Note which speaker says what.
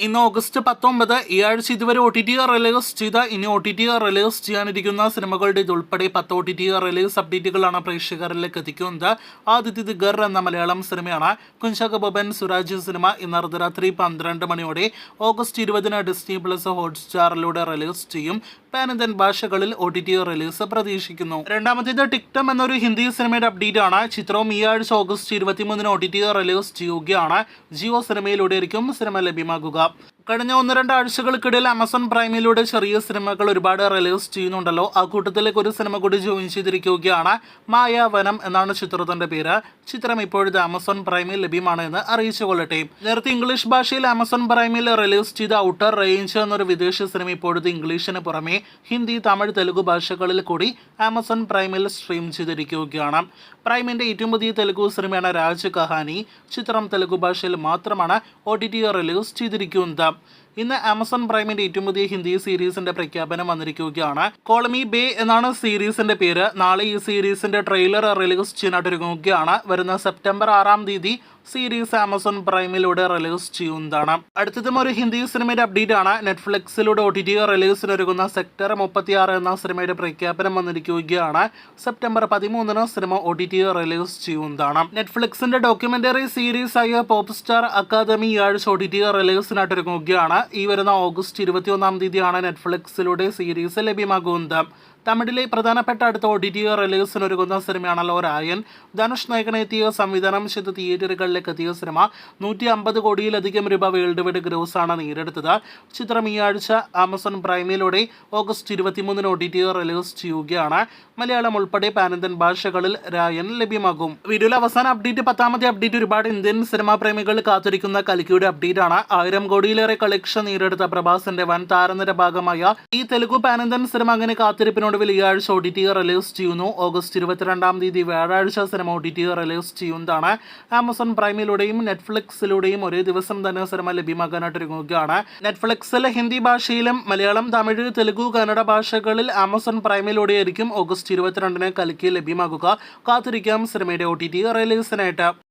Speaker 1: ഇന്ന് ഓഗസ്റ്റ് 19 ഈ ആഴ്ച ഇതുവരെ OTT റിലീസ് ചെയ്ത ഇനി OTT റിലീസ് ചെയ്യാനിരിക്കുന്ന സിനിമകളുടെ ഇതുൾപ്പെടെ 10 OTT റിലീസ് അപ്ഡേറ്റുകളാണ് പ്രേക്ഷകരിലേക്ക് എത്തിക്കുന്നത്. ആദ്യത്തേത് ഗർ എന്ന മലയാളം സിനിമയാണ്. കുഞ്ചാക്കോ ബോബൻ സുരാജ് സിനിമ ഇന്ന് അർദ്ധരാത്രി 12 മണിയോടെ ഓഗസ്റ്റ് 20 ഡിസ്നി പ്ലസ് ഹോട്ട്സ്റ്റാറിലൂടെ റിലീസ് ചെയ്യും. പാൻ ഇന്ത്യൻ ഭാഷകളിൽ OTT റിലീസ് പ്രതീക്ഷിക്കുന്നു. രണ്ടാമത്തേത് ടിക്ടം എന്നൊരു ഹിന്ദി സിനിമയുടെ അപ്ഡേറ്റ് ആണ്. ചിത്രവും ഈ ആഴ്ച ഓഗസ്റ്റ് 23 OTT റിലീസ് ചെയ്യുകയാണ്. ജിയോ സിനിമയിലൂടെ ആയിരിക്കും സിനിമ ലഭ്യമാകുക. കഴിഞ്ഞ 1-2 ആഴ്ചകൾക്കിടയിൽ ആമസോൺ പ്രൈമിലൂടെ ചെറിയ സിനിമകൾ ഒരുപാട് റിലീസ് ചെയ്യുന്നുണ്ടല്ലോ. ആ കൂട്ടത്തിലേക്ക് ഒരു സിനിമ കൂടി ജോയിൻ ചെയ്തിരിക്കുകയാണ്. മായാവനം എന്നാണ് ചിത്രത്തിന്റെ പേര്. ചിത്രം ഇപ്പോഴത്തെ ആമസോൺ പ്രൈമിൽ ലഭ്യമാണ് എന്ന് അറിയിച്ചു കൊള്ളട്ടെ. നേരത്തെ ഇംഗ്ലീഷ് ഭാഷയിൽ ആമസോൺ പ്രൈമിൽ റിലീസ് ചെയ്ത ഔട്ടർ റേഞ്ച് എന്നൊരു വിദേശ സിനിമ ഇപ്പോഴത്തെ ഇംഗ്ലീഷിന് പുറമെ ഹിന്ദി, തമിഴ്, തെലുഗു ഭാഷകളിൽ കൂടി ആമസോൺ പ്രൈമിൽ സ്ട്രീം ചെയ്തിരിക്കുകയാണ്. പ്രൈമിന്റെ ഏറ്റവും പുതിയ തെലുഗു സിനിമയാണ് രാജ് കഹാനി. ചിത്രം തെലുഗു ഭാഷയിൽ മാത്രമാണ് OTT റിലീസ് ചെയ്തിരിക്കുന്നത്. ഇന്ന് ആമസോൺ പ്രൈമിന്റെ ഏറ്റവും പുതിയ ഹിന്ദി സീരീസിന്റെ പ്രഖ്യാപനം വന്നിരിക്കുകയാണ്. കോൾ മീ ബേ എന്നാണ് സീരീസിന്റെ പേര്. നാളെ ഈ സീരീസിന്റെ ട്രെയിലർ റിലീസ് ചെയ്യാനായിട്ടിരിക്കുകയാണ്. വരുന്ന സെപ്റ്റംബർ 6 സീരീസ് ആമസോൺ പ്രൈമിലൂടെ റിലീസ് ചെയ്യുന്നതാണ്. അടുത്തതും ഒരു ഹിന്ദി സിനിമയുടെ അപ്ഡേറ്റ് ആണ്. നെറ്റ്ഫ്ലിക്സിലൂടെ OTT റിലീസിനൊരുങ്ങുന്ന സെക്ടർ 36 എന്ന സിനിമയുടെ പ്രഖ്യാപനം വന്നിരിക്കുകയാണ്. സെപ്റ്റംബർ 13 സിനിമ OTT റിലീസ് ചെയ്യുന്നതാണ്. നെറ്റ്ഫ്ലിക്സിന്റെ ഡോക്യുമെന്ററി സീരീസ് ആയ പോപ്പ് സ്റ്റാർ അക്കാദമി ഈ ആഴ്ച OTT റിലീസിനായിട്ടിരിക്കുകയാണ്. ഈ വരുന്ന ഓഗസ്റ്റ് 21 നെറ്റ്ഫ്ലിക്സിലൂടെ സീരീസ് ലഭ്യമാകുന്നത്. തമിഴിലെ പ്രധാനപ്പെട്ട അടുത്ത OTT റിലീസിനൊരുങ്ങുന്ന സിനിമയാണല്ലോ രായൻ. ധനുഷ് നായകനെത്തിയ സംവിധാനം ചെയ്ത തിയേറ്ററുകളിലേക്ക് എത്തിയ സിനിമ 150 കോടിയിലധികം രൂപ വേൾഡ് വൈഡ് ഗ്രോസ് ആണ് നേടിയെടുത്തത്. ചിത്രം ഈ ആഴ്ച ആമസോൺ പ്രൈമിലൂടെ ഓഗസ്റ്റ് 23 OTT റിലീസ് ചെയ്യുകയാണ്. മലയാളം ഉൾപ്പെടെ പാൻ ഇന്ത്യൻ ഭാഷകളിൽ രായൻ ലഭ്യമാകും. വീഡിയോയിലെ അവസാന അപ്ഡേറ്റ് 10ാമത്തെ അപ്ഡേറ്റ് ഒരുപാട് ഇന്ത്യൻ സിനിമാ പ്രേമികൾ കാത്തിരിക്കുന്ന കൽക്കിയുടെ അപ്ഡേറ്റ് ആണ്. 1000 കോടിയിലേറെ കളക്ഷൻ നേടിയെടുത്ത പ്രഭാസിന്റെ വൻ താരനിര ഭാഗമായ ഈ തെലുഗു പാൻ ഇന്ത്യൻ സിനിമ അങ്ങനെ കാത്തിരിപ്പിനോട് ഈ ആഴ്ച OTT റിലീസ് ചെയ്യുന്നു. ഓഗസ്റ്റ് 22 വ്യാഴാഴ്ച സിനിമ OTT റിലീസ് ചെയ്യുന്നതാണ്. ആമസോൺ പ്രൈമിലൂടെയും നെറ്റ്ഫ്ലിക്സിലൂടെയും ഒരേ ദിവസം തന്നെ സിനിമ ലഭ്യമാകാനായിട്ടിരിക്കുകയാണ്. നെറ്റ്ഫ്ലിക്സിലെ ഹിന്ദി ഭാഷയിലും മലയാളം, തമിഴ്, തെലുഗു, കന്നഡ ഭാഷകളിൽ ആമസോൺ പ്രൈമിലൂടെ ആയിരിക്കും ഓഗസ്റ്റ് 22 കൽക്കി ലഭ്യമാകുക. കാത്തിരിക്കാം സിനിമയുടെ OTT റിലീസിനായിട്ട്.